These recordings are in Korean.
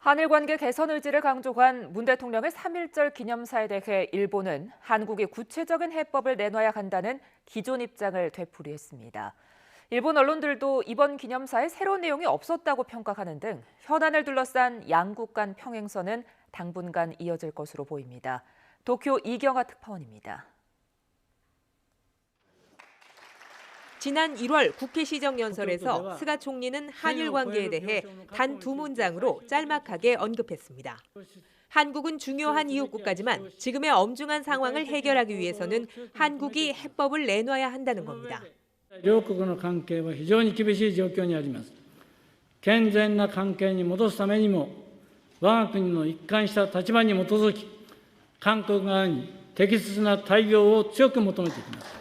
한일 관계 개선 의지를 강조한 문 대통령의 3.1절 기념사에 대해 일본은 한국이 구체적인 해법을 내놔야 한다는 기존 입장을 되풀이했습니다. 일본 언론들도 이번 기념사에 새로운 내용이 없었다고 평가하는 등 현안을 둘러싼 양국 간 평행선은 당분간 이어질 것으로 보입니다. 도쿄 이경아 특파원입니다. 지난 1월 국회 시정연설에서 스가 총리는 한일 관계에 대해 단 두 문장으로 짤막하게 언급했습니다. 한국은 중요한 이웃국가지만 지금의 엄중한 상황을 해결하기 위해서는 한국이 해법을 내놔야 한다는 겁니다. 両国の関係は非常に厳しい状況にあります。健全な関係に戻すためにも、我が国の一貫した立場に基づき、韓国側に適切な対応を強く求めていきます。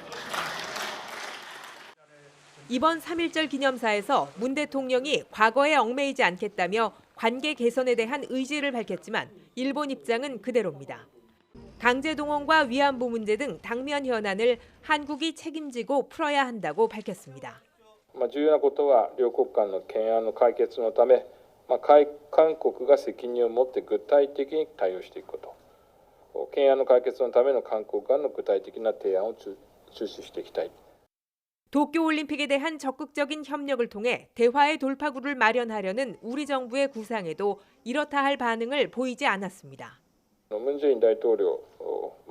이번 3.1절 기념사에서 문 대통령이 과거에 얽매이지 않겠다며 관계 개선에 대한 의지를 밝혔지만 일본 입장은 그대로입니다. 강제동원과 위안부 문제 등 당면 현안을 한국이 책임지고 풀어야 한다고 밝혔습니다. 重要なことは両国間の懸案の解決のため、韓国が責任を持って具体的に対応していくこと、懸案の解決のための韓国側の具体的な提案を注視していきたい。 도쿄올림픽에 대한 적극적인 협력을 통해 대화의 돌파구를 마련하려는 우리 정부의 구상에도 이렇다 할 반응을 보이지 않았습니다. 文在寅大統領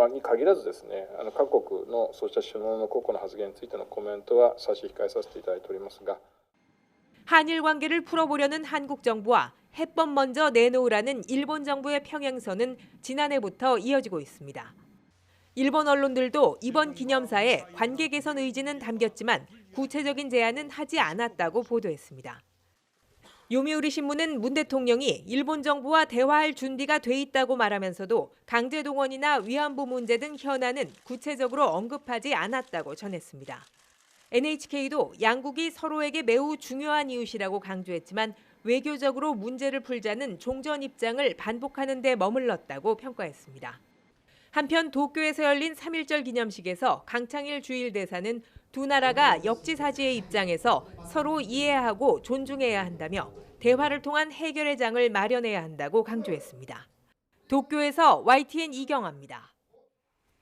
に限らずですね、各国のそうした首脳の個々の発言についてのコメントは差し控えさせていただいておりますが 한일 관계를 풀어보려는 한국 정부와 해법 먼저 내놓으라는 일본 정부의 평행선은 지난해부터 이어지고 있습니다. 일본 언론들도 이번 기념사에 관계 개선 의지는 담겼지만 구체적인 제안은 하지 않았다고 보도했습니다. 요미우리 신문은 문 대통령이 일본 정부와 대화할 준비가 돼 있다고 말하면서도 강제동원이나 위안부 문제 등 현안은 구체적으로 언급하지 않았다고 전했습니다. NHK도 양국이 서로에게 매우 중요한 이웃이라고 강조했지만 외교적으로 문제를 풀자는 종전 입장을 반복하는 데 머물렀다고 평가했습니다. 한편 도쿄에서 열린 3.1절 기념식에서 강창일 주일 대사는 두 나라가 역지사지의 입장에서 서로 이해하고 존중해야 한다며 대화를 통한 해결의 장을 마련해야 한다고 강조했습니다. 도쿄에서 YTN 이경아입니다.